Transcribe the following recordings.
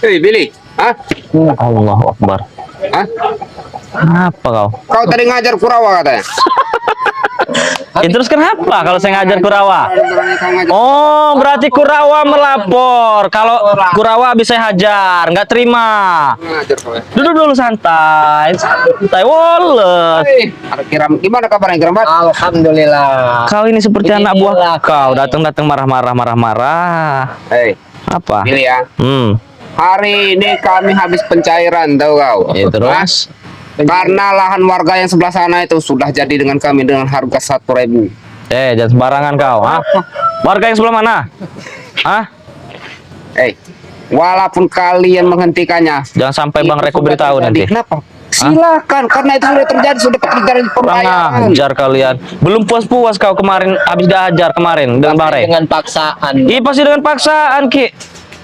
Hei, Billy. Hah? Allahu Akbar. Hah? Apa kau? Kau tadi ngajar Kurawa katanya. Ya, terus kenapa kalau saya ngajar Kurawa? Oh, berarti Kurawa melapor. Kalau Kurawa bisa saya hajar, nggak terima. Ngajar kau ya. Duduk dulu santai, santai. Woles. Hei, ada Kiram. Gimana kabarnya Kiram? Alhamdulillah. Kau ini seperti Begini anak buah lah, kau. Datang-datang marah-marah. Hei, Apa? Billy ya. Hmm. Hari ini kami habis pencairan, tahu kau? Ya, terus? Karena lahan warga yang sebelah sana itu sudah jadi dengan kami dengan harga 1.000. Jangan sembarangan kau. Hah? Warga yang sebelah mana? Hah? Walaupun kalian menghentikannya, Jangan sampai Bang itu Reko sudah beritahu terjadi. nanti. Kenapa? Silakan, karena itu sudah terjadi, sudah terjadi Kurang perlayanan. ajar kalian. Belum puas-puas kau kemarin habis diajar kemarin dengan Bang Rey. Dengan paksaan. Iya pasti dengan paksaan, Ki.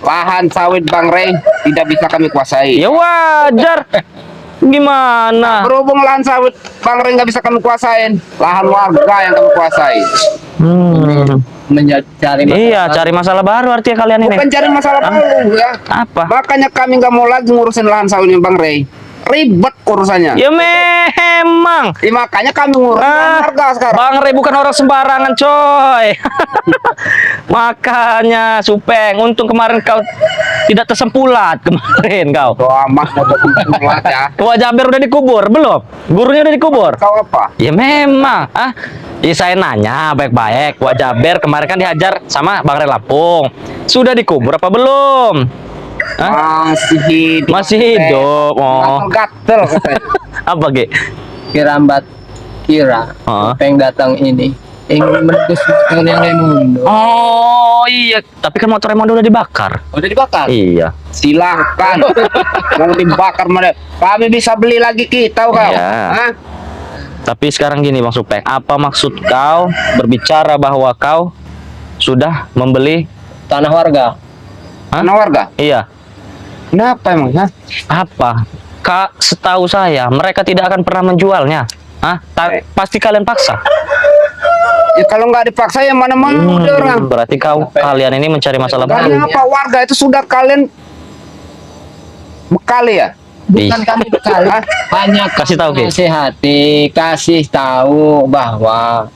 Lahan sawit Bang Rey tidak bisa kami kuasai. Ya wajar. Gimana? Berhubung lahan sawit Bang Rey nggak bisa kami kuasain, lahan warga yang kami kuasai. Mencari Iya, cari masalah baru artinya kalian ini. Bukan cari masalah baru ya. Apa? Makanya kami nggak mau lagi ngurusin lahan sawitnya Bang Rey. Ribet urusannya. Ya memang. Ya, makanya kami ngurusin lahan warga sekarang. Bang Rey bukan orang sembarangan, coy. Makanya, Supeng, untung kemarin kau tidak tersempulat kemarin kau. Doa mah mau berkumpul ya. Tua Jaber udah dikubur belum? Gurunya udah dikubur? Kau apa? Ya memang. Ya saya nanya baik-baik. Tua Jaber kemarin kan dihajar sama Bang Rey Lampung. Sudah dikubur apa belum? Masih hidup. Masih hidup. Oh. Gatel katanya. Apa, Ge? Kirambat kira Supeng datang ini ingin menebus motor yang Raimundo. Oh iya, tapi kan motor Raimundo udah dibakar. Udah dibakar? Iya. Silahkan. Mau dibakar mana? Kami bisa beli lagi kita, tahu kau? Iya. Hah? Tapi sekarang gini Bang Supeng, apa maksud kau berbicara bahwa kau sudah membeli Tanah warga. Tanah warga? Iya. Kenapa emang? Hah? Apa? Kak, setahu saya mereka tidak akan pernah menjualnya. Pasti kalian paksa. Ya kalau nggak dipaksa ya mana mau dia orang. Berarti kalian ini mencari masalah baru. Kenapa warga itu sudah kalian bekali ya? Bukan kami bekali. Hanya Kasih tahu, Ki. nasihati, kasih tahu bahwa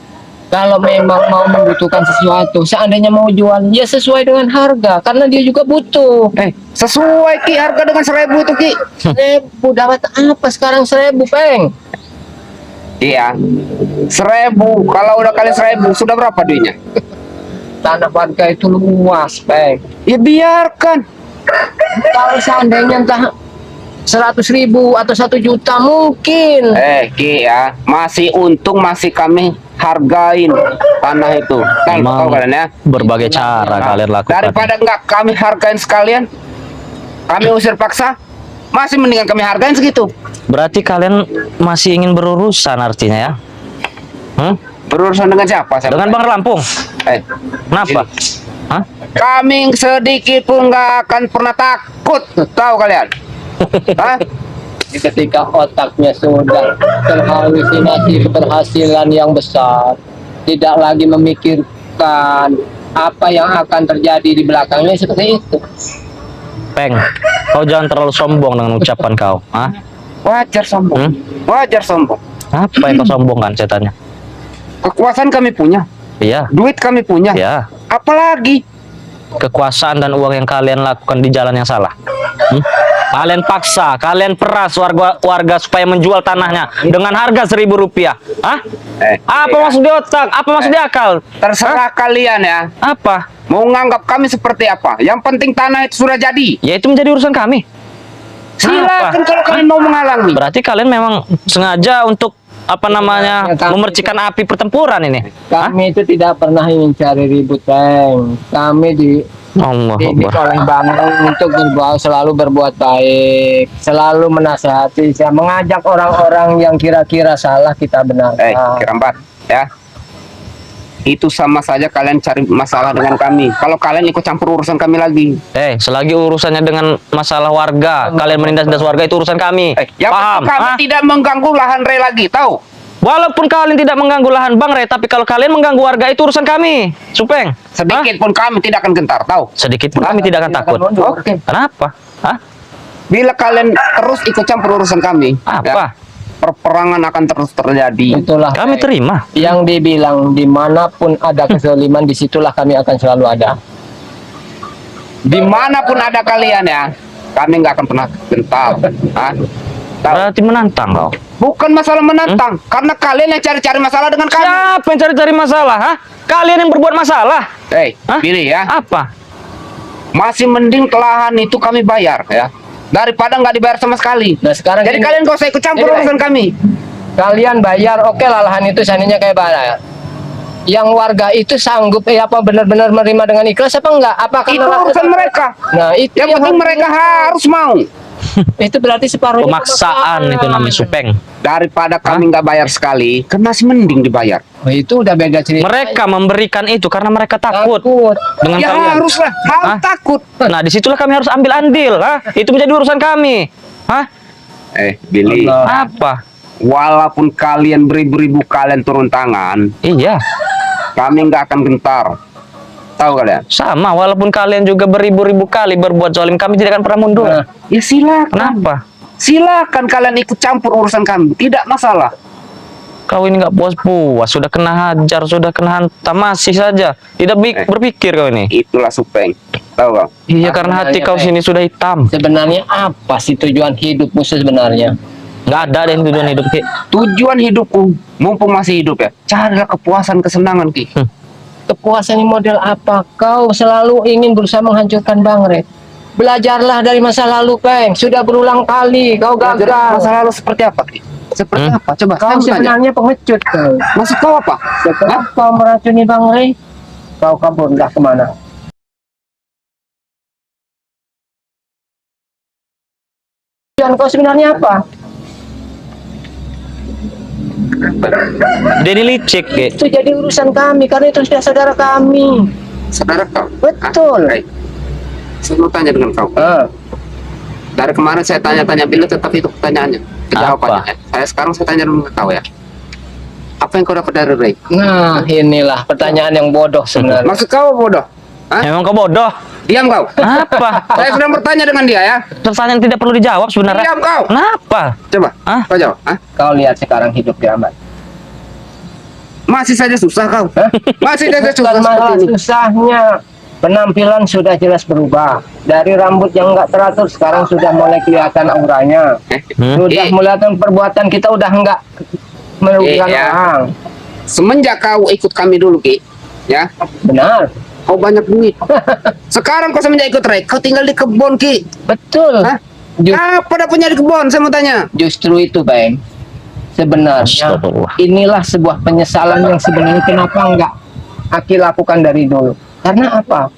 kalau memang mau membutuhkan sesuatu, seandainya mau jual, ya sesuai dengan harga, karena dia juga butuh. Sesuai Ki harga dengan 1.000 itu Ki. 1.000 dapat apa sekarang 1.000, Peng? Iya. 1.000. Kalau udah kali 1.000 sudah berapa duitnya? Tanah warga itu luas, Peng. Ya biarkan. Kalau seandainya entah 100.000 atau 1 juta mungkin. Ki ya, masih untung masih kami hargain tanah itu. Memang Tahu kalian ya? berbagai cara kalian lakukan. Daripada nggak kami hargain sekalian, kami usir paksa, masih mendingan kami hargain segitu. Berarti kalian masih ingin berurusan artinya ya? Berurusan dengan siapa? Dengan Bang Lampung? Kenapa? Hah? Kami sedikit pun nggak akan pernah takut, tahu kalian? Hah? Ketika otaknya sudah terhalusinasi keberhasilan yang besar, tidak lagi memikirkan apa yang akan terjadi di belakangnya, seperti itu. Peng, kau jangan terlalu sombong dengan ucapan kau. Wajar sombong. Wajar sombong. Apa yang kau sombongkan setannya? Kekuasaan kami punya, Iya. duit kami punya. Ya. Apalagi Kekuasaan dan uang yang kalian lakukan di jalan yang salah. Kalian paksa, kalian peras warga supaya menjual tanahnya dengan harga Rp1.000. Apa maksud di otak? Apa maksud di akal? terserah kalian ya. Apa? Mau nganggap kami seperti apa? Yang penting tanah itu sudah jadi. Ya itu menjadi urusan kami. Silakan kalau kalian mau menghalangi. Berarti kalian memang sengaja untuk memercikan api pertempuran ini. Kami itu tidak pernah ingin cari ribut, Peng. Kami dididik oleh Bang untuk selalu berbuat baik, selalu menasihati, mengajak orang-orang yang kira-kira salah kita benarkan. Kirambat ya. Itu sama saja kalian cari masalah dengan kami. Kalau kalian ikut campur urusan kami lagi. Selagi urusannya dengan masalah warga, kalian menindas warga itu urusan kami. Paham? Kami tidak mengganggu lahan Rey lagi, tahu? Walaupun kalian tidak mengganggu lahan Bang Rey, tapi kalau kalian mengganggu warga itu urusan kami, Supeng. Sedikit pun kami tidak akan gentar, tahu? Sedikit pun kami tidak akan takut. Oke. Kenapa? Hah? Bila kalian terus ikut campur urusan kami, Apa? perperangan akan terus terjadi. Itulah Kami terima. yang dibilang dimanapun ada kezaliman, disitulah kami akan selalu ada. Dimanapun ada kalian ya, kami nggak akan pernah gentar. Hah? Tahu? Berarti menantang kau. Bukan masalah menantang, karena kalian yang cari-cari masalah dengan kami. Siapa yang cari-cari masalah? Hah? Kalian yang berbuat masalah. Hah? Pilih ya. Apa? Masih mending lahan itu kami bayar ya, daripada nggak dibayar sama sekali. Nah sekarang Jadi gini, kalian gak usah ikut campur Ini, urusan kami. kalian bayar, oke lah lahan itu seandainya kayak mana. Yang warga itu sanggup apa benar-benar menerima dengan ikhlas apa enggak? Apakah Itu urusan mereka. Nah, itu Yang penting mereka harus mau. itu berarti separuhnya Pemaksaan itu namanya Supeng. Daripada kami nggak bayar sekali, kan masih mending dibayar. Oh, itu udah beda cerita. Mereka memberikan itu karena mereka takut Takut. dengan Ya kalian. haruslah, harus Hah? takut. Nah, disitulah kami harus ambil andil. Itu menjadi urusan kami. Hah? Billy, Allah. Apa? walaupun kalian beribu-ribu kalian turun tangan, Iya, kami nggak akan gentar. Tahu kalian? sama. Walaupun kalian juga beribu-ribu kali berbuat zalim, kami tidak akan pernah mundur. Nah, Ya silakan. Kenapa? Silakan kalian ikut campur urusan kami, tidak masalah. Kau ini nggak puas-puas, sudah kena hajar, sudah kena hantam, masih saja tidak berpikir kau ini. Itulah Supeng. Tahu kau? Iya, karena hati kau sini sudah hitam. sebenarnya apa sih tujuan hidupmu sebenarnya? Nggak ada deh tujuan hidup Ki. Tujuan hidupku, mumpung masih hidup ya, carilah kepuasan, kesenangan Ki. Kepuasan ini model apa? Kau selalu ingin berusaha menghancurkan Bang Red. Belajarlah dari masa lalu, Peng. Sudah berulang kali kau gagal. Masa lalu seperti apa Ki? Seperti apa? Coba Kau saya mau tanya. sebenarnya pengecut, kau. Maksud kau apa? Setelah kau meracuni Bang Ray, kau kabur entah kemana. Tujuan kau sebenarnya apa? Denny licik Ki. Itu jadi urusan kami, karena itu sudah saudara kami. Saudara kau? Betul. Baik. Saya mau tanya dengan kau. Dari kemarin saya tanya-tanya bila tetap itu pertanyaannya. Jawabannya. Saya sekarang saya tanya dengan kau ya. Apa yang kau dapat dari Ray? Nah, inilah pertanyaan yang bodoh sebenarnya. Maksud kau bodoh? Hah? Emang kau bodoh? Diam kau. Apa? Saya sedang bertanya dengan dia ya. Pertanyaan tidak perlu dijawab sebenarnya. Diam kau. Kenapa? Coba. Hah? Kau jawab. Hah? Kau lihat sekarang hidup kiamat. Masih saja susah kau. Masih saja susah Bukan masalah seperti ini. susahnya. Penampilan sudah jelas berubah. Dari rambut yang enggak teratur sekarang sudah mulai kelihatan auranya. Sudah kelihatan perbuatan kita udah enggak merugikan ya. orang. Semenjak kau ikut kami dulu Ki, ya, Benar. kau banyak duit. Sekarang kau semenjak ikut Ray, kau tinggal di kebun Ki. Betul. Hah? Ju- Apa dapatnya di kebun? Saya mau tanya. Justru itu, Bang. Sebenarnya Astagfirullah. inilah sebuah penyesalan yang sebenarnya kenapa enggak Aki lakukan dari dulu. Karena apa?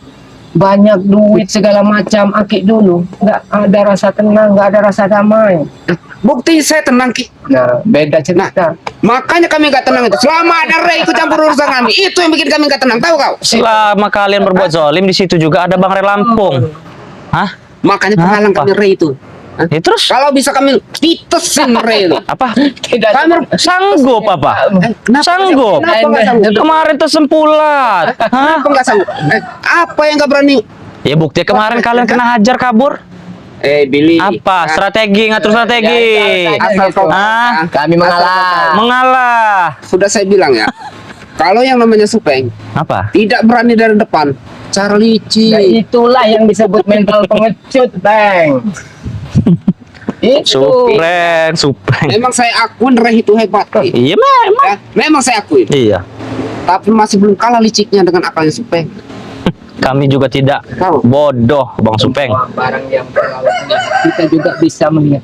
Banyak duit segala macam Aki dulu, enggak ada rasa tenang, enggak ada rasa damai. Bukti saya tenang Ki. Nah, beda cerita. Makanya kami gak tenang itu. Selama ada Ray ikut campur urusan kami, itu yang bikin kami gak tenang. Tahu kau? Selama kalian berbuat zalim, di situ juga ada Bang Ray Lampung. Hah? Makanya penghalang Apa? kami Ray itu. Hah? Ya, terus Kalau bisa kami pitesin Ray itu. apa? Tidak Kami Sanggup apa? Kenapa Sanggup. Kenapa nggak sanggup? Kemarin tersempulat. Hah? Kenapa nggak sanggup? Apa yang nggak berani? Ya bukti kemarin kalian kena hajar kabur. Billy. Apa? Strategi, ngatur strategi. Asal kau Ah, kami mengalah. mengalah. Sudah saya bilang ya. Kalau yang namanya Supeng Apa? tidak berani dari depan, cara Nah, licin. itulah yang disebut mental pengecut, Bang. Itu. Supreng. Memang saya akuin Ray itu hebat. Ki. Iya memang. Ya, memang saya akuin. Iya. Tapi masih belum kalah liciknya dengan akalnya Supeng. Kami juga tidak Tahu? bodoh, Bang Supeng. Semua barang yang terlalu lihat, kita juga bisa melihat.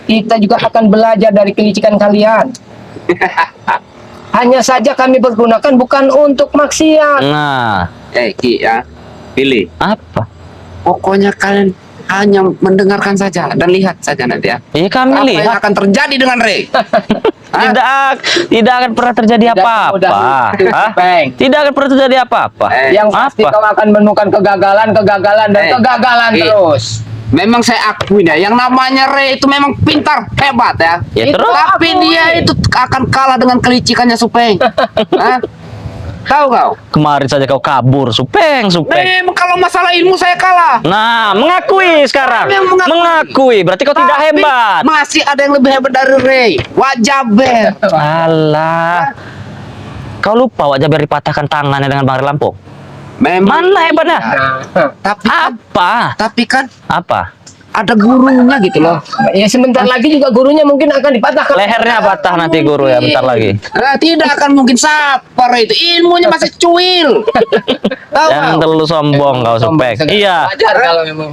Kita juga akan belajar dari kelicikan kalian. Hanya saja kami pergunakan bukan untuk maksiat. Nah, Ki ya, Billy. apa? Pokoknya kalian hanya mendengarkan saja dan lihat saja nanti ya. Iya kami Apa yang lihat. akan terjadi dengan Ray? Hah? Tidak akan pernah terjadi Tidak apa-apa. semudah itu, Hah? Bang. Tidak akan pernah terjadi apa-apa. Yang pasti Apa? kau akan menemukan kegagalan, dan kegagalan Ki. terus. Memang saya akuin ya, yang namanya Ray itu memang pintar, hebat ya. Ya Itu terus? Tapi dia itu akan kalah dengan kelicikannya Supeng. Hah? Tahu kau? Kemarin saja kau kabur, Supeng. Memang kalau masalah ilmu saya kalah. Nah, mengakui sekarang. Memang Mengakui. Berarti kau tidak Tapi hebat. Masih ada yang lebih hebat dari Ray. Wajaber. Alah. Kau lupa Wak Jaber dipatahkan tangannya dengan Bang Ray Lampung? Memang. Mana hebatnya? Tapi kan Apa? ada gurunya gitu loh. Ya sebentar lagi juga gurunya mungkin akan dipatahkan. Lehernya patah nanti guru ya bentar lagi. Nah, tidak akan mungkin sapar itu. Ilmunya masih cuil. Tahu Jangan kau? terlalu sombong kau, Supeng. Iya. Wajar kalau memang.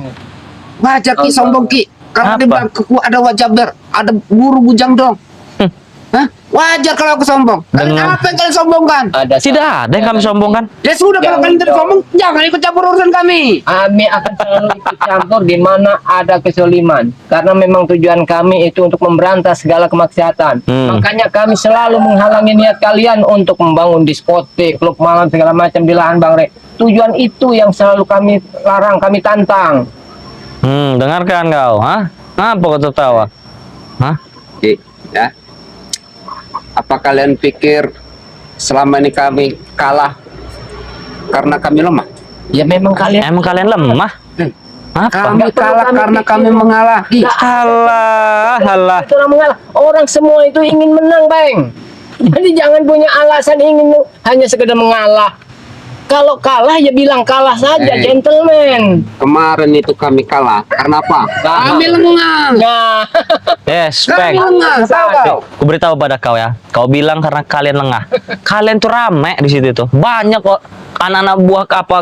Wajar ki sombong ki. Karena Apa? di belakangku ada Wajaber, ada guru bujang dong. Hah? Wajar kalau aku sombong. Dengan- Apa yang kalian sombongkan? Ada Tidak ada yang kami sombongkan. Ya sudah kalau kalian tidak sombong, jangan ikut campur urusan kami. Kami akan selalu ikut campur di mana ada kezoliman. Karena memang tujuan kami itu untuk memberantas segala kemaksiatan. Makanya kami selalu menghalangi niat kalian untuk membangun diskotik, klub malam segala macam di lahan Bang Rey. Tujuan itu yang selalu kami larang, kami tantang. Dengarkan kau, hah? Apa kau tertawa? Hah? Ki, ya. Apa kalian pikir selama ini kami kalah karena kami lemah? Ya memang kalian Emang kalian lemah? Apa? Kami Nggak perlu kalah kami karena pikir. kami mengalah. Ki, Halah. itu orang mengalah. Orang semua itu ingin menang, Bang. Jadi jangan punya alasan ingin hanya sekedar mengalah. Kalau kalah ya bilang kalah saja, gentleman. kemarin itu kami kalah karena apa? Kami lengah. Nah, Yes, Kami Peng. lengah, tahu kau? Aku beritahu pada kau ya. Kau bilang karena kalian lengah. Kalian tuh rame di situ tuh. Banyak kok anak-anak buah apa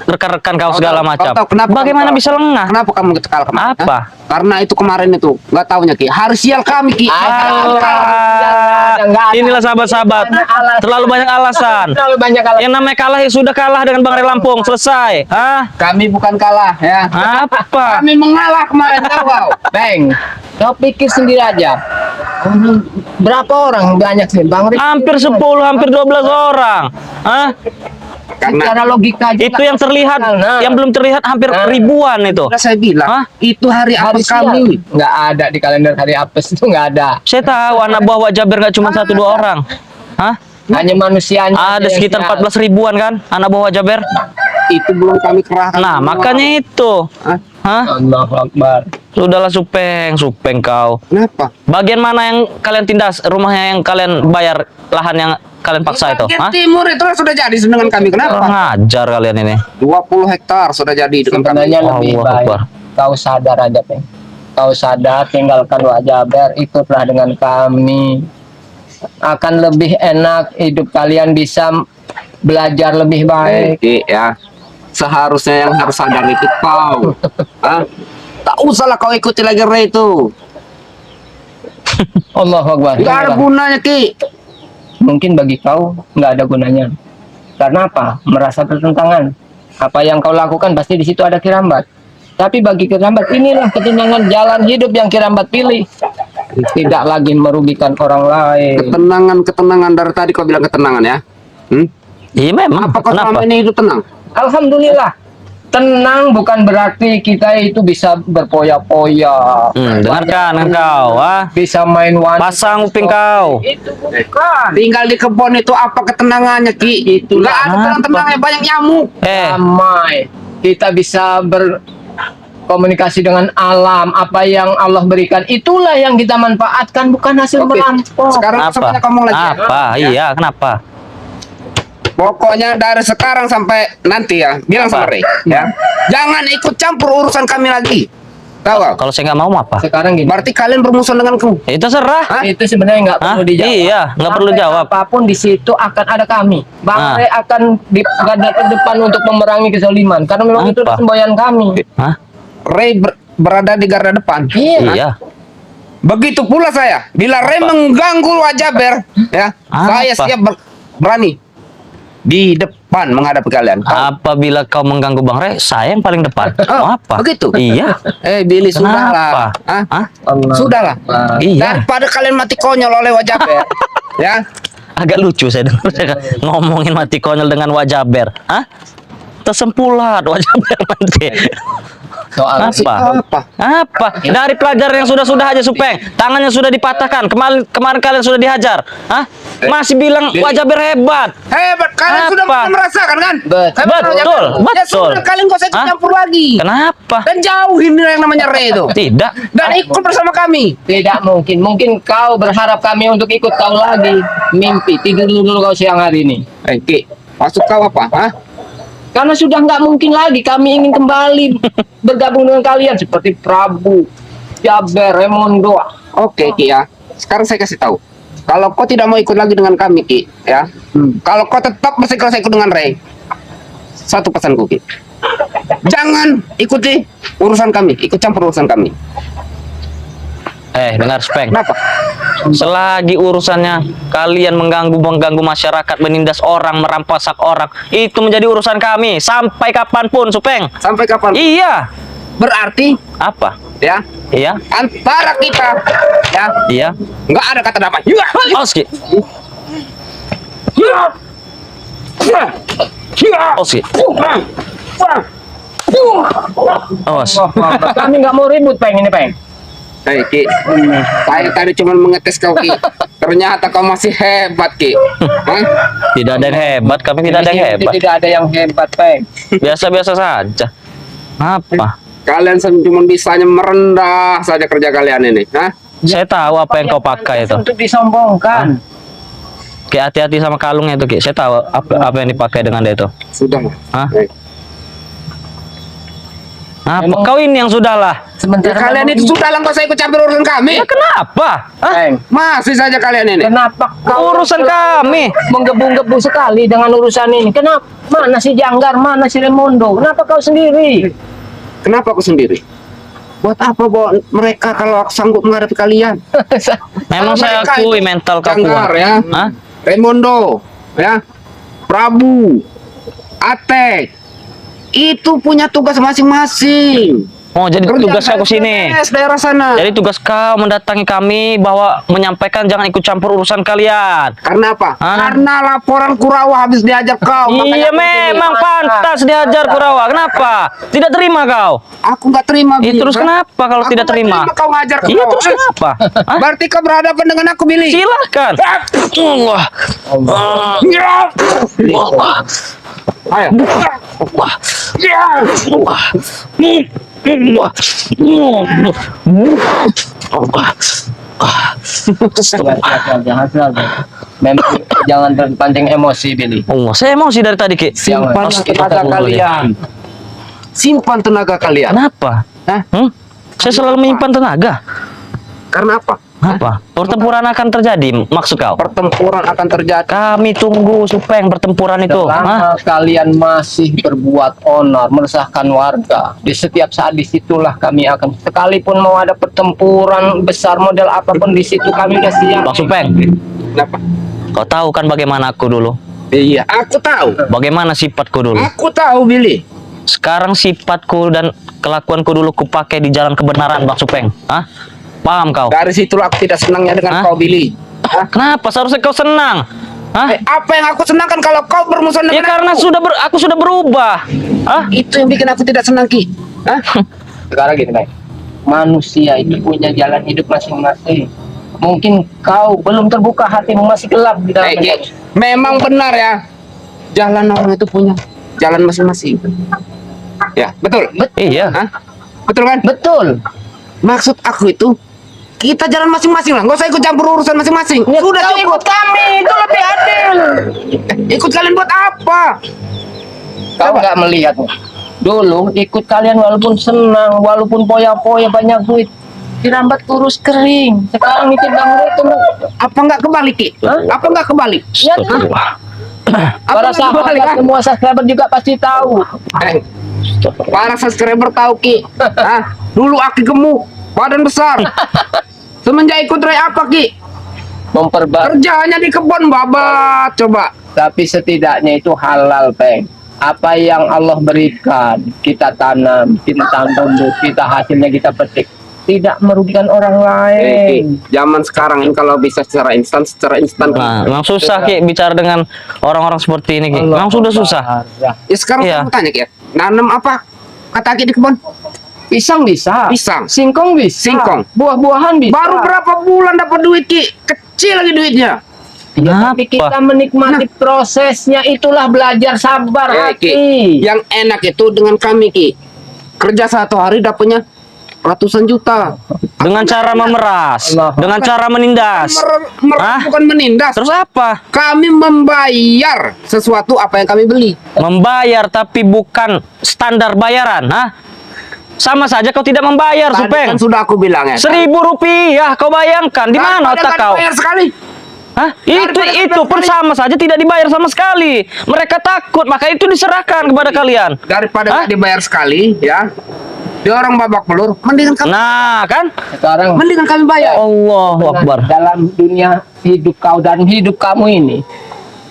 rekan-rekan kau segala Kau macam. tahu kenapa Bagaimana kamu bisa kalah? lengah? Kenapa kamu kalah kemarin? Apa? Hah? Karena itu kemarin itu nggak tahunya Ki. Hari sial kami Ki. Alah. Nggak ada. Inilah sahabat-sahabat. Banyak alasan. Terlalu banyak alasan. terlalu banyak alasan. Yang namanya kalah ya sudah kalah dengan Bang Ray Lampung. Selesai. Hah? Kami bukan kalah ya. Apa? Kami mengalah kemarin tahu kau. Bang, kau pikir sendiri aja. Berapa orang banyak sih, Bang Rey? Hampir 10, hampir 12 orang. Hah? Karena Secara logika juga. Itu yang terlihat, Nah. yang belum terlihat hampir ribuan itu. sudah saya bilang, Hah? itu hari apa Hari sial. kami. Nggak ada di kalender hari apes itu nggak ada. Saya tahu anak buah Wak Jaber nggak cuma 1-2 orang. Hah? Hanya manusianya. aja Ada yang sekitar sial. 14 ribuan kan anak buah Wak Jaber. Itu belum kami kerahkan. Nah, semua. makanya itu. Hah? Hah? Allahu Akbar. Sudahlah Supeng kau. Kenapa? Bagian mana yang kalian tindas? Rumahnya yang kalian bayar, lahan yang kalian paksa itu? Bagian Hah? timur itu sudah jadi dengan kami. Kenapa? Kurang ajar kalian ini. 20 hektar sudah jadi dengan kami. Sebenarnya lebih Allah baik Akbar. kau sadar aja, Peng. Kau sadar, tinggalkan Wak Jaber, ikutlah dengan kami. Akan lebih enak, hidup kalian bisa belajar lebih baik. Ki, ya. Seharusnya yang harus sadar itu kau. Hah? Tak usahlah kau ikuti lagi Ray itu. Allahu Akbar. Tidak ada gunanya Ki. Mungkin bagi kau nggak ada gunanya. Karena apa? Merasa bertentangan. Apa yang kau lakukan pasti di situ ada Kirambat. Tapi bagi Kirambat inilah ketenangan jalan hidup yang Kirambat pilih. Tidak lagi merugikan orang lain. Ketenangan dari tadi kau bilang ketenangan ya. Iya memang. Apa kau Kenapa? selama ini hidup tenang? Alhamdulillah. Tenang bukan berarti kita itu bisa berpoya-poya. Dengarkan engkau, Bisa main wanita. pasang uping kau. Itu bukan. Tinggal di kebun itu apa ketenangannya Ki? Itulah. Nggak ada tenang-tenangnya, banyak nyamuk. Damai. Kita bisa berkomunikasi dengan alam. Apa yang Allah berikan itulah yang kita manfaatkan, bukan hasil Oke. merampok. Sekarang Apa? semuanya ngomong lagi. ya. Apa? Iya, kenapa? Pokoknya dari sekarang sampai nanti ya, bilang sama Ray, ya. Jangan ikut campur urusan kami lagi. Tahu kau? Kalau saya nggak mau apa? Sekarang gini. Berarti kalian bermusuhan dengan aku. Itu serah. Hah? Itu sebenarnya nggak Hah? perlu dijawab. Iya, nggak perlu Sampai jawab. Apapun di situ akan ada kami. Bang Ah. Rey akan di garda terdepan untuk memerangi kezaliman. Karena memang itu Apa? semboyan kami. Hah? Ray berada di garda depan. Iya. Iya. Begitu pula saya. Bila Ray mengganggu Wajaber, ya, Apa? saya siap berani di depan menghadapi kalian. Apabila kau mengganggu Bang Ray, saya yang paling depan. Oh, Mau apa? begitu? Iya. Billy, Kenapa? sudahlah. Hah? Hah? Allah. Sudahlah. Iya. Daripada kalian mati konyol oleh Wajaber, ya. Agak lucu saya dengar ngomongin mati konyol dengan Wak Jaber. Hah? tersempulat wajah Berman Ki. Soal Apa? Dari pelajaran yang sudah aja Supeng, tangannya sudah dipatahkan. Kemarin kalian sudah dihajar. Hah? Masih bilang wajah berhebat. Hebat, kalian sudah Apa? merasakan kan? Betul. Ya sudah, kalian gak usah ikut Hah? campur lagi. Kenapa? Dan jauhin yang namanya Re itu. Tidak. Dan ikut bersama kami. Tidak mungkin. Mungkin kau berharap kami untuk ikut kau lagi. Mimpi. Tidur dulu kau siang hari ini. Ki, maksud kau apa? Hah? Karena sudah nggak mungkin lagi kami ingin kembali bergabung dengan kalian seperti Prabu, Jaber, Remondo. Oke, Ki ya. Sekarang saya kasih tahu. Kalau kau tidak mau ikut lagi dengan kami, Ki, ya. Kalau kau tetap bersikeras ikut dengan Ray, satu pesanku, Ki. Jangan ikuti urusan kami, ikut campur urusan kami. Dengar Speng. Kenapa? Selagi urusannya kalian mengganggu masyarakat, menindas orang, merampasak orang, itu menjadi urusan kami sampai kapanpun, Supeng. Sampai kapan? Iya. Berarti, Apa? ya, Iya. antara kita, ya, Iya. nggak ada kata damai. Oski. Oski. Awas. Kami nggak mau ribut, Peng, ini, Peng. Hei, Ki, saya tadi cuma mengetes kau, Ki. Ternyata kau masih hebat, Ki. Hah? Tidak ada yang hebat, kami tidak ada yang hebat. Tidak ada yang hebat, Peng. Biasa-biasa saja. Apa? Kalian cuma bisanya merendah saja kerja kalian ini, hah? Saya tahu apa yang kau pakai itu. Untuk disombongkan. Ki, hati-hati sama kalungnya itu, Ki. Saya tahu apa yang dipakai dengan dia itu. Sudah lah. Hah? Hei. Apa? Emang- Kau ini yang sudahlah. Ya, Sementara kalian itu sudah lah, nggak usah ikut campur urusan kami. Ya kenapa? Hah? Peng, Masih saja kalian ini. kenapa kau Urusan kami. menggebu-gebu sekali dengan urusan ini? Kenapa? Mana si Janggar, mana si Remondo? Kenapa kau sendiri? Kenapa aku sendiri? Buat apa bawa mereka kalau aku sanggup menghadapi kalian? Memang saya Mereka akui itu mental kau Janggar, kuat. ya. Hah? Remondo, ya. Prabu, Atek. Itu punya tugas masing-masing. Oh, jadi tugas aku sini. Daerah sana. Jadi tugas kau mendatangi kami bahwa menyampaikan jangan ikut campur urusan kalian. Karena apa? Hah? Karena laporan Kurawa habis diajak kau. Iya, Makanya aku memang Masa. pantas diajar Kurawa. Kenapa? Tidak terima kau? Aku nggak terima. Ya, Billy. terus Hah? kenapa kalau Aku tidak nggak terima? Kau ngajar ke Iya, kau. terus kenapa? Hah? Berarti kau berhadapan dengan aku, Billy. Silahkan. Allah. Ya. Allah. Ayo. Allah. Ya. Allah. Allah. Allah. Memang jangan terpancing emosi, Billy. Allah. Saya emosi dari tadi, Ki. Simpan Harus tenaga dulu ya. kalian. Simpan tenaga kalian. Kenapa? Hah? Saya selalu menyimpan tenaga. Karena apa? Apa? Pertempuran akan terjadi, maksud kau? Pertempuran akan terjadi. Kami tunggu Supeng pertempuran itu. Hah? Selama kalian masih berbuat onar, meresahkan warga, di setiap saat disitulah kami akan, sekalipun mau ada pertempuran besar model apapun, di situ kami udah siap. Bang Supeng, Kenapa? kau tahu kan bagaimana aku dulu? Iya, aku tahu. Bagaimana sifatku dulu? Aku tahu, Billy. Sekarang sifatku dan kelakuanku dulu kupakai di jalan kebenaran, Bang Supeng. Hah? Paham kau? Dari situlah aku tidak senangnya dengan Hah? kau, Billy. Hah? Kenapa? Seharusnya kau senang. Hah? Apa yang aku senangkan kalau kau bermusuhan Ya dengan karena aku? aku sudah berubah. Hah? Itu yang bikin aku tidak senang, Ki. Hah? Sekarang gini, Bay. Manusia itu punya jalan hidup masing-masing. Mungkin kau belum terbuka hatimu, masih gelap di dalam. Ki, memang benar ya. Jalan orang itu punya jalan masing-masing. Ya, betul. Iya. Hah? Betul kan? Betul. Maksud aku itu kita jalan masing-masing lah, nggak usah ikut campur urusan masing-masing. Ya, Sudah kau cukup. ikut kami, itu lebih adil. Ikut kalian buat apa? Kau nggak melihat dulu ikut kalian walaupun senang, walaupun poya-poya banyak duit, dirambat kurus kering. Sekarang ikut Bang itu Apa nggak kebalik, Ki? Hah? Apa nggak kebalik? ya, para nggak sahabat kebalik, ah? semua subscriber juga pasti tahu. Para subscriber tahu, Ki. Hah? Dulu Aki gemuk, badan besar. Semenjak ikut Ray apa, Ki? Memperbaiki, Kerjanya di kebun babat, coba. tapi setidaknya itu halal, Peng. Apa yang Allah berikan, kita tanam, kita tanam, kita hasilnya kita petik. tidak merugikan orang lain. Zaman sekarang ini kalau bisa secara instan Nah, memang susah Ki bicara dengan orang-orang seperti ini Ki. Memang sudah susah. Ya sekarang Iya. kamu tanya Ki, nanam apa kata Ki di kebun? Pisang bisa, Pisang. singkong bisa, Singkong. buah-buahan bisa. Baru berapa bulan dapat duit Ki? Kecil lagi duitnya. Ya, tapi kita Kenapa? menikmati prosesnya, itulah belajar sabar Ki, hati. yang enak itu dengan kami Ki, kerja 1 hari dapatnya ratusan juta. Dengan cara memeras, Allah. dengan cara menindas. Hah? Bukan menindas. Terus apa? Kami membayar sesuatu apa yang kami beli. Membayar tapi bukan standar bayaran, hah? Sama saja kau tidak membayar, Tadi Supeng. kan sudah aku bilang ya. Rp1.000 kau bayangkan, di mana Daripada otak nggak kau? dibayar sekali. Hah? Itu pun sama saja tidak dibayar sama sekali. Mereka takut, maka itu diserahkan kepada kalian. Daripada Hah? nggak dibayar sekali, ya. Dia orang babak belur, mendingan kami, Nah, kan? Sekarang mendingan kami bayar. Allahu Akbar. dalam dunia hidup kau dan hidup kamu ini,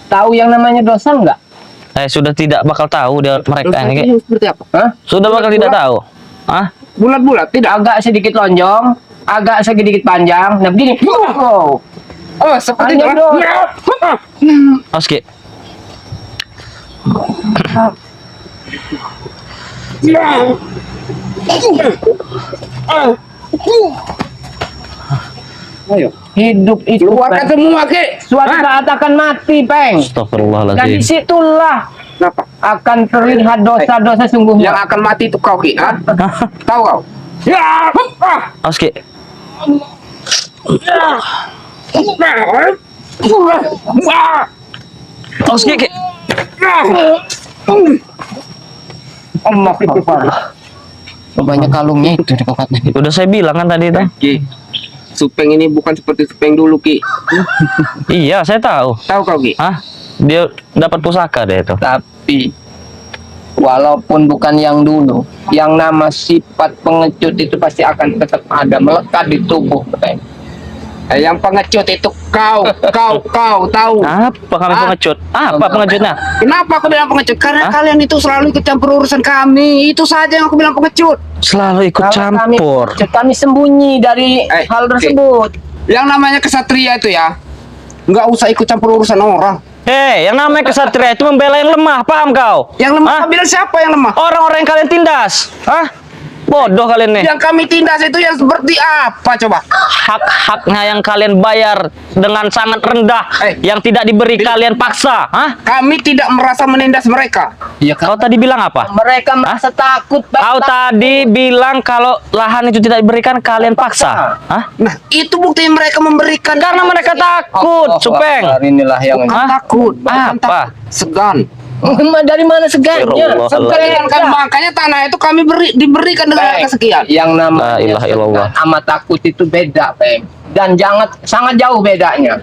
tahu yang namanya dosa enggak? Sudah tidak bakal tahu mereka Terus ini. Ki. yang seperti apa? Hah? Sudah bakal tidak tahu. Hah? Bulat-bulat, tidak. Agak sedikit lonjong, agak sedikit panjang, nah begini. Oh, Oh, seperti Hanya itu. dosa. Oke. Ayo, hidup itu keluarkan Peng, semua, Ki. suatu Hah? saat akan mati, Peng. Dan Astagfirullahaladzim. disitulah Kenapa? akan terlihat dosa-dosa Yang sungguhnya. akan mati itu kau, Ki. Hah? Tahu kau? Ya. Oke. Oke. Ki. Allah Akbar. Banyak kalungnya itu di kokatnya. Udah saya bilang kan tadi itu. Ki, Supeng ini bukan seperti Supeng dulu, Ki. Iya, saya tahu. Tahu kau, Ki? Hah? Dia dapat pusaka deh itu. Tapi walaupun bukan yang dulu, yang nama sifat pengecut itu pasti akan tetap ada, melekat di tubuh, Peng. Yang pengecut itu kau tahu. Apa kami Ah. pengecut? Apa pengecutnya? Kenapa aku bilang pengecut? Karena Hah? kalian itu selalu ikut campur urusan kami. Itu saja yang aku bilang pengecut. Selalu ikut Kalau campur. kami sembunyi dari hal Ki, tersebut. yang namanya kesatria itu ya, nggak usah ikut campur urusan orang. Hei, yang namanya kesatria itu membela yang lemah, paham kau? Yang lemah, Hah? kau bilang siapa yang lemah? Orang-orang yang kalian tindas. Hah? Bodoh kalian nih. Yang kami tindas itu yang seperti apa coba? Hak-haknya yang kalian bayar dengan sangat rendah, yang tidak diberi kalian paksa. Hah? Kami tidak merasa menindas mereka. Ya, Kau tadi bilang apa? mereka merasa takut, Peng. Kau tadi bilang kalau lahan itu tidak diberikan kalian paksa. Hah? Nah, itu bukti mereka memberikan. Karena mereka takut, Allah Supeng. Akbar, inilah yang Bukan Hah? takut, bukan Apa? takut. Segan. dari mana segannya? Astagfirullah. Segan kan makanya tanah itu kami diberikan dengan harga sekian. Yang La namanya ilaha illallah. segan sama takut itu beda, Peng. Dan sangat jauh bedanya.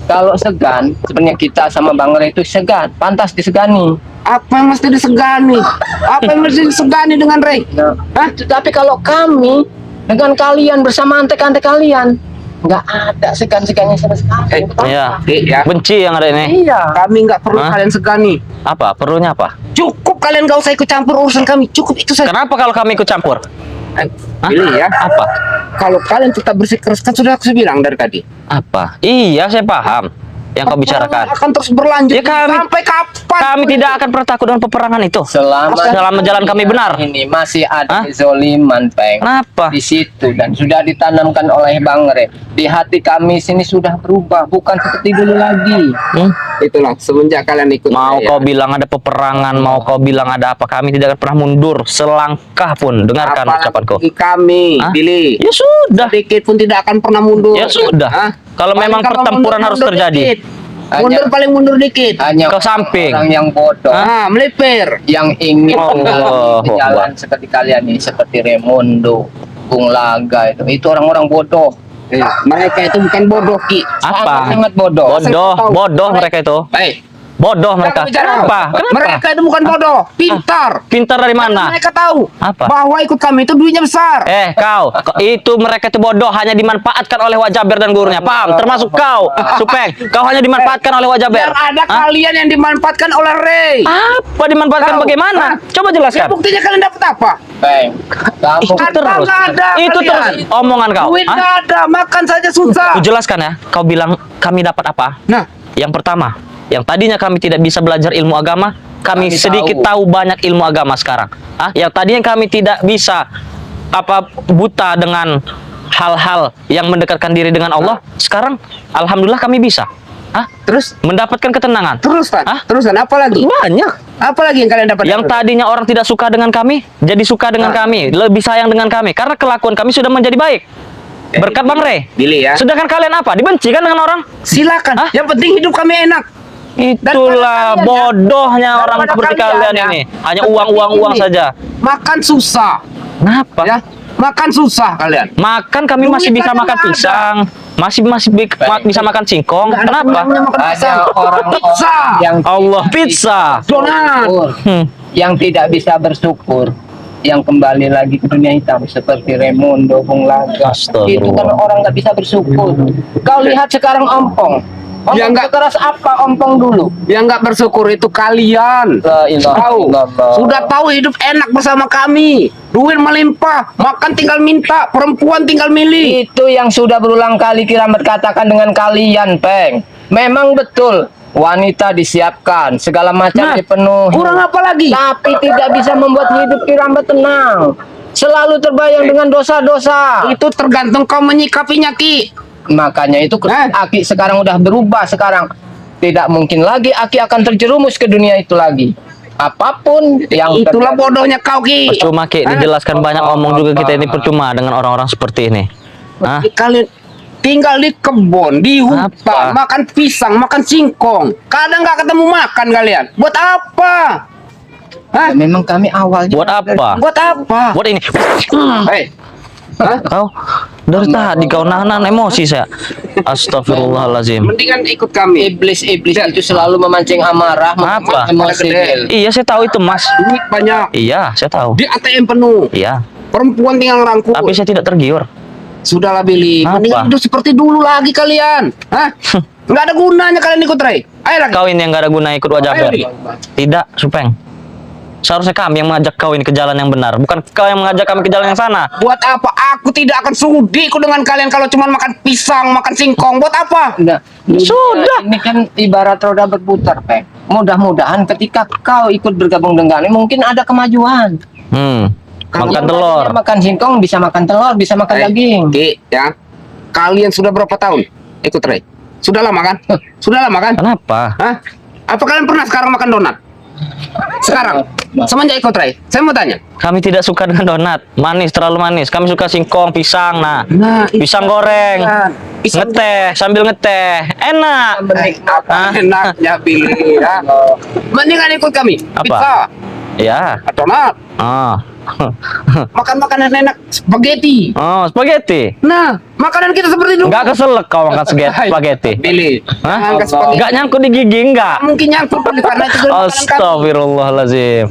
Kalau segan, sebenarnya kita sama Bang Ray itu segan, pantas disegani. Apa yang mesti disegani? Apa yang mesti disegani dengan Ray? Nah, tapi kalau kami dengan kalian bersama antek-antek kalian, nggak ada segan-segannya sama sekali. Iya. Ya. Benci yang ada ini. Iya. Kami nggak perlu Hah? kalian segani. Apa? Perlunya apa? Cukup kalian nggak usah ikut campur urusan kami. Cukup itu saja. Kenapa kalau kami ikut campur? Eh, Hah? Pilih ya. Apa? Kalau kalian tetap bersikeras kan sudah aku bilang dari tadi. Apa? Iya, saya paham yang kau bicarakan. Akan terus berlanjut Ya, kami- sampai kapan? Kami tidak akan pernah takut dengan peperangan itu. Selama jalan kami benar. Ini masih Hah? ada kezoliman, Peng. Kenapa? Di situ dan sudah ditanamkan oleh Bang Ray. Di hati kami sini sudah berubah, bukan seperti dulu lagi. Hmm? Itulah semenjak kalian ikut Mau saya. kau bilang ada peperangan, mau kau bilang ada apa, kami tidak akan pernah mundur selangkah pun. Dengarkan ucapanku. Apalagi kami, Hah? pilih. Ya sudah. Sedikit pun tidak akan pernah mundur. Ya sudah. Hah? Kalau Paling memang pertempuran harus mundur terjadi. dikit. Mundur paling mundur dikit. Hanya Ke samping. orang yang bodoh, Ah, melipir. yang ingin Allah menjalani jalan seperti kalian ini, seperti Raimondo, Bung Laga itu orang-orang bodoh. Mereka itu bukan bodoh, Ki. Apa? Sangat bodoh. Bodoh mereka itu. Baik. Bodoh mereka. Jangan bicara. Kenapa? Kenapa? Mereka itu bukan bodoh, pintar. Pintar dari mana? Mereka tahu Apa? bahwa ikut kami itu duitnya besar. Itu mereka itu bodoh, hanya dimanfaatkan oleh Wak Jaber dan gurunya. Paham? Termasuk kau, Supeng. Kau hanya dimanfaatkan oleh Wak Jaber. Yang ada Hah? kalian yang dimanfaatkan oleh Ray. Apa dimanfaatkan Tahu. bagaimana? Hah? Coba Ya, jelaskan. buktinya kalian dapat apa? Peng, kamu Itu Harta terus. nggak ada Itu kalian. terus omongan kau. Duit Hah? nggak ada, makan saja susah. Aku jelaskan ya. Kau bilang kami dapat apa? Nah, Yang pertama, yang tadinya kami tidak bisa belajar ilmu agama, kami Kami sedikit tahu banyak ilmu agama sekarang. Yang tadinya kami tidak bisa buta dengan hal-hal yang mendekatkan diri dengan Allah, sekarang alhamdulillah kami bisa. terus Mendapatkan ketenangan. terus Tan. Hah? Terus Tan, apa lagi? Banyak. Apa lagi yang kalian dapat? Yang tadinya orang tidak suka dengan kami, jadi suka dengan kami, lebih sayang dengan kami karena kelakuan kami sudah menjadi baik. Berkat Bang Rey. Billy ya. Sedangkan kalian apa? Dibenci kan dengan orang? Silakan. Hah? Yang penting hidup kami enak. Itulah Daripada kalian, bodohnya ya. orang Daripada seperti kalian ya. ini. Hanya Seperti uang ini. saja. Makan susah. Kenapa? Ya. Makan susah kalian. Makan kami Duit masih bisa aja makan nggak ada. pisang, bisa makan singkong. Nggak ada Kenapa? kenyangnya makan ada pisang. orang-orang Pizza. yang Allah pizza. Donat. bersyukur, yang tidak bisa bersyukur, yang kembali lagi ke dunia hitam seperti Raimundo, Bung Laga. Astagfirullah. Itu kan orang nggak bisa bersyukur. Kau lihat sekarang Ompong. Ya, Ompong nggak- sekeras apa Ompong dulu? Yang nggak bersyukur itu kalian. La ilaha Tahu. illallah. Sudah tahu hidup enak bersama kami. Duit melimpah, makan tinggal minta, perempuan tinggal milih. Itu yang sudah berulang kali Kiramat katakan dengan kalian, Peng. Memang betul, wanita disiapkan, segala macam Nah, dipenuhi. kurang apa lagi? Tapi tidak bisa membuat hidup Kiramat tenang. Selalu terbayang dengan dosa-dosa. Itu tergantung kau menyikapinya, Ki. Makanya itu Aki sekarang udah berubah sekarang. Tidak mungkin lagi Aki akan terjerumus ke dunia itu lagi. Apapun yang Itulah terjadi. bodohnya kau, Ki. Percuma Ki, Hah? dijelaskan banyak omong juga kita ini percuma dengan orang-orang seperti ini. Hah? Kalian tinggal di kebun, di hutan, Apa? makan pisang, makan singkong. Kadang nggak ketemu makan kalian. Buat apa? Hah? Memang kami awalnya Buat apa? Buat apa? Buat ini. Hei. Hah? Kau dari tadi kau nahan emosi saya. Astagfirullahalazim. Mendingan ikut kami. Iblis-iblis itu selalu memancing amarah, Apa? emosi. Iya, saya tahu itu, Mas. Duit banyak. Iya, saya tahu. Di ATM penuh. Iya, Perempuan tinggal ngerangkul. tapi saya tidak tergiur. Sudahlah, Billy. Apa? Mendingan hidup seperti dulu lagi kalian. Hah? Nggak ada gunanya kalian ikut Ray. Ayo lagi. Kau ini yang gak ada guna ikut wajah Ayo, Ber. Bi. Tidak, Supeng. Seharusnya kami yang mengajak kau ini ke jalan yang benar, bukan kau yang mengajak kami ke jalan yang sana. Buat apa? Aku tidak akan sudi ikut dengan kalian kalau cuma makan pisang, makan singkong. Buat apa? Nah, Sudah. Ini kan ibarat roda berputar, Peng. Mudah-mudahan ketika kau ikut bergabung dengan kami, mungkin ada kemajuan. Makan Yang telur. tadinya makan singkong bisa makan telur, bisa makan daging. Ki, ya. Kalian sudah berapa tahun ikut Ray? Sudah lama kan? Sudah lama kan? Kenapa? Hah? Apa kalian pernah sekarang makan donat? Sekarang? Semenjak ikut Ray? Saya mau tanya. Kami tidak suka dengan donat, manis, terlalu manis. Kami suka singkong, pisang, Nah, pisang goreng, Pisang ngeteh, sambil ngeteh, enak. Apa enaknya pilih ya? Mendingan ikut kami. Apa? Pizza, Ya. donat, Oh. makan makanan enak, spaghetti. Oh, spaghetti. Nah, makanan kita seperti dulu. Enggak keselak kau makan spaghetti. Pilih. Hah? Angkat spaghetti. Enggak nyangkut di gigi enggak? Mungkin nyangkut Billy, karena itu dari makanan kami. Astagfirullahalazim.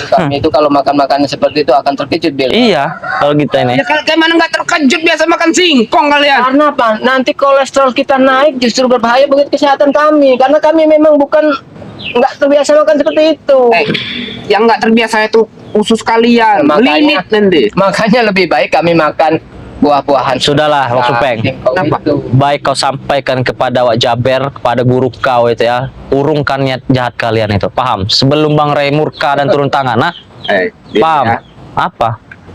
Kami itu kalau makan makanan seperti itu akan terkejut, Bil. Iya, kalau kita ini. Ya kayak mana nggak terkejut biasa makan singkong kalian. Karena apa? Nanti kolesterol kita naik justru berbahaya bagi kesehatan kami. Karena kami memang bukan nggak terbiasa makan seperti itu. Yang nggak terbiasa itu usus kalian. Makanya- Lilit nanti. Makanya lebih baik kami makan buah-buahan. Sudahlah, Wak Supeng. Kenapa? Baik kau sampaikan kepada Wak Jaber, kepada guru kau itu ya. Urungkan niat jahat kalian itu. Paham? Sebelum Bang Ray murka dan turun tangan, nah? Billy, Paham? ya. Apa?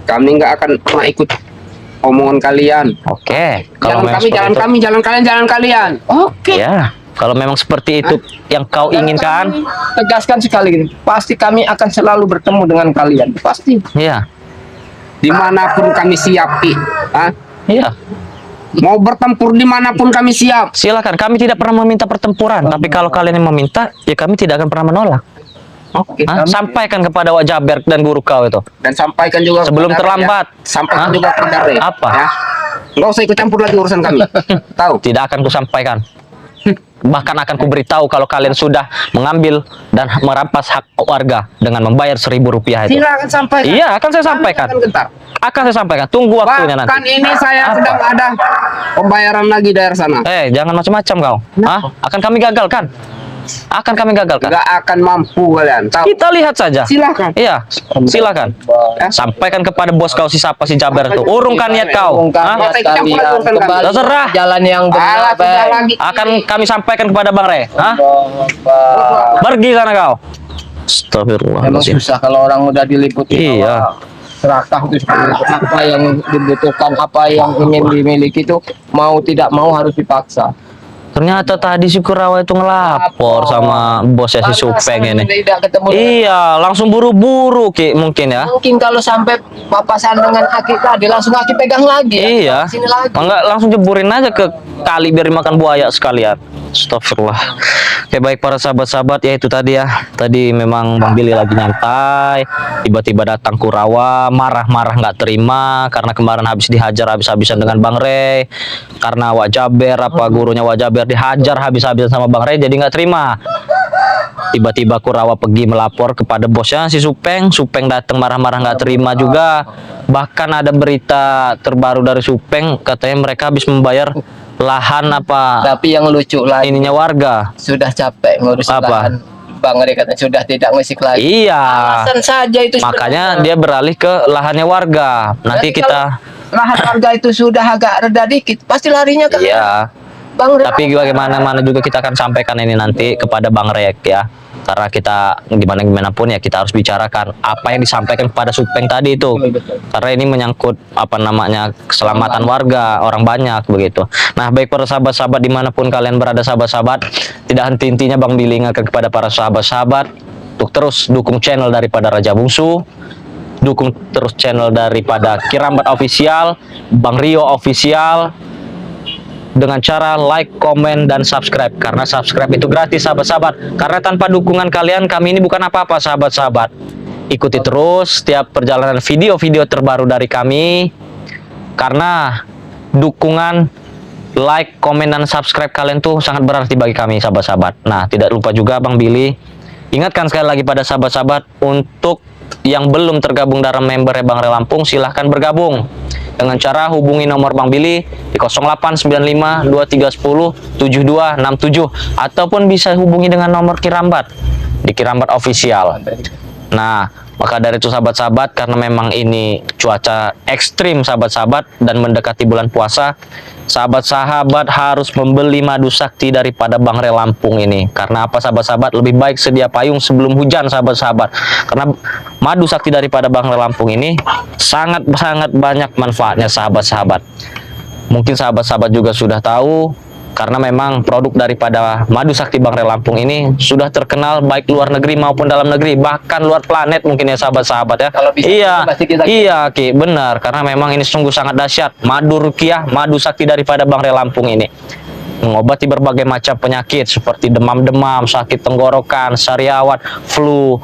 Kami nggak akan pernah ikut omongan kalian. Oke. Jalan memang kami, seperti jalan itu. kami, jalan kalian, jalan kalian. Oke. Ya, kalau memang seperti itu yang kau inginkan, Tegaskan sekali gini, pasti kami akan selalu bertemu dengan kalian. Pasti. ya, Dimanapun kami siap, Ki. Hah? iya. Mau bertempur dimanapun kami siap. Silakan. Kami tidak pernah meminta pertempuran, tapi kalau kalian yang meminta, ya kami tidak akan pernah menolak. Oke. Hah? Sampaikan kepada Wak Jaber dan guru kau itu. Dan sampaikan juga Sebelum kepada Ray, terlambat. ya. Sampaikan Hah? juga kepada Ray. Apa? Ya. Nggak usah ikut campur lagi urusan kami. Tahu? Tidak akan kusampaikan. bahkan akan kuberitahu kalau kalian sudah mengambil dan merampas hak warga dengan membayar Rp1.000 itu. Silakan sampaikan. Iya, akan saya Kami sampaikan. akan gentar. Akan saya sampaikan. Tunggu waktunya nanti. Bahkan ini saya sedang ada pembayaran lagi daerah sana. Jangan macam-macam kau. Hah? Akan kami gagalkan. Akan kami gagalkan. Nggak akan mampu kalian. Tahu? Kita lihat saja. Silakan. Iya, silakan. Sampaikan kepada bos kau si siapa si Jaber itu. Urungkan niat kau. Hah? Terserah. Jalan yang Alah, benar, sudah Bang. lagi. Akan kami sampaikan kepada Bang Re. Hah? Pergi sana kau. Emang Astagfirullahaladzim. susah kalau orang udah diliputi. Iya. Serakah itu seperti itu. Apa yang dibutuhkan, apa yang ingin dimiliki itu mau tidak mau harus dipaksa. Ternyata tadi si Kurawa itu ngelapor sama bosnya si Supeng ini. Tidak ketemu. Iya, langsung buru-buru Ki mungkin ya. Mungkin kalau sampai papasan dengan Aki tadi langsung Aki pegang lagi. Iya. Sini lagi. Enggak langsung jeburin aja ke kali biar makan buaya sekalian. Astagfirullah. Oke, baik para sahabat-sahabat, ya itu tadi ya. Tadi memang Bang Billy lagi nyantai, tiba-tiba datang Kurawa, marah-marah nggak terima karena kemarin habis dihajar habis-habisan dengan Bang Rey. Karena Wak Jaber gurunya Wak Jaber dihajar habis-habisan sama Bang Rey, jadi nggak terima. Tiba-tiba Kurawa pergi melapor kepada bosnya si Supeng. Supeng datang marah-marah nggak terima juga. Bahkan ada berita terbaru dari Supeng, katanya mereka habis membayar lahan apa Tapi yang lucu lagi ininya warga. sudah capek ngurus Apa? lahan. Bang Ri katanya sudah tidak ngisik lagi. Iya. Alasan saja itu. Makanya dia beralih ke lahannya warga. Nanti Berarti kita lahan warga itu sudah agak reda dikit, pasti larinya ke iya. Bang Ri. Tapi bagaimana juga kita akan sampaikan ini nanti kepada Bang Rek ya. Karena kita gimana pun ya kita harus bicarakan apa yang disampaikan kepada Supeng tadi itu. Karena ini menyangkut apa namanya keselamatan warga, orang banyak begitu. Nah, baik para sahabat-sahabat dimanapun kalian berada sahabat-sahabat, tidak henti-hentinya Bang Billy ingatkan kepada para sahabat-sahabat untuk terus dukung channel daripada Raja Bungsu, dukung terus channel daripada Kirambat Official, Bang Rio Official, dengan cara like, komen, dan subscribe. Karena subscribe itu gratis sahabat-sahabat. Karena tanpa dukungan kalian kami ini bukan apa-apa sahabat-sahabat. Ikuti terus setiap perjalanan video-video terbaru dari kami. Karena dukungan like, komen, dan subscribe kalian tuh sangat berarti bagi kami sahabat-sahabat. Nah, tidak lupa juga Bang Billy ingatkan sekali lagi pada sahabat-sahabat untuk yang belum tergabung dalam member Bang Re Lampung, silahkan bergabung dengan cara hubungi nomor Bang Billy di 0895 2310 7267 ataupun bisa hubungi dengan nomor Kirambat di Kirambat Official. Nah, maka dari itu sahabat-sahabat, karena memang ini cuaca ekstrim sahabat-sahabat dan mendekati bulan puasa, sahabat-sahabat harus membeli madu sakti daripada Bang Re Lampung ini. Karena apa sahabat-sahabat? Lebih baik sedia payung sebelum hujan sahabat-sahabat. Karena madu sakti daripada Bang Re Lampung ini sangat-sangat banyak manfaatnya sahabat-sahabat. Mungkin sahabat-sahabat juga sudah tahu, karena memang produk daripada madu sakti Bang Re Lampung ini sudah terkenal baik luar negeri maupun dalam negeri, bahkan luar planet mungkin ya sahabat-sahabat ya. Kalau bisa Iya, pasti kita iya Ki, benar, karena memang ini sungguh sangat dahsyat. Madu rukiah, madu sakti daripada Bang Re Lampung ini mengobati berbagai macam penyakit seperti demam-demam, sakit tenggorokan, sariawan, flu,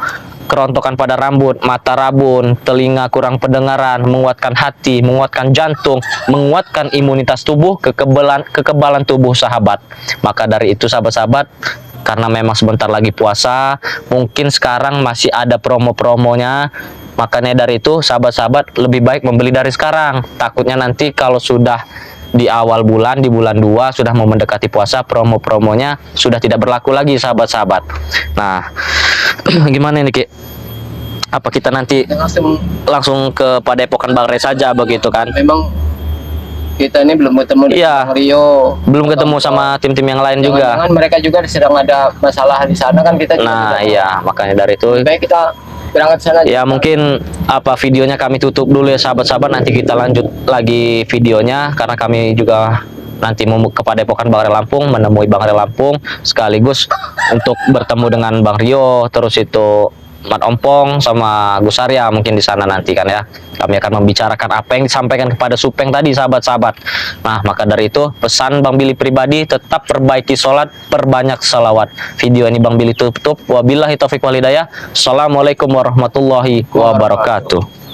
kerontokan pada rambut, mata rabun, telinga kurang pendengaran, menguatkan hati, menguatkan jantung, menguatkan imunitas tubuh, kekebalan tubuh sahabat. Maka dari itu sahabat-sahabat, karena memang sebentar lagi puasa, mungkin sekarang masih ada promo-promonya. Makanya dari itu sahabat-sahabat lebih baik membeli dari sekarang. Takutnya nanti kalau sudah di awal bulan, di bulan 2 sudah mau mendekati puasa, promo-promonya sudah tidak berlaku lagi sahabat-sahabat. Nah, gimana ini Ki? Apa kita nanti langsung ke Padepokan Bang Re saja begitu kan? Memang kita ini belum ketemu dengan Iya. Bang Rio. Belum ketemu sama tim-tim yang lain juga. Jangan mereka juga sedang ada masalah di sana kan, kita juga Nah, tidak iya, makanya dari itu tahu. Baik, kita berangkat sana. ya mungkin apa videonya kami tutup dulu ya sahabat-sahabat, nanti kita lanjut lagi videonya karena kami juga nanti mau ke Padepokan Bang Re Lampung, menemui Bang Re Lampung sekaligus untuk bertemu dengan Bang Rio, terus itu Mat Ompong sama Gus Arya mungkin di sana nanti kan ya. Kami akan membicarakan apa yang disampaikan kepada Supeng tadi sahabat-sahabat. Nah, maka dari itu pesan Bang Billy pribadi, tetap perbaiki sholat, perbanyak salawat. Video ini Bang Billy tutup. Wabillahi taufiq wal hidayah. Assalamualaikum warahmatullahi wabarakatuh.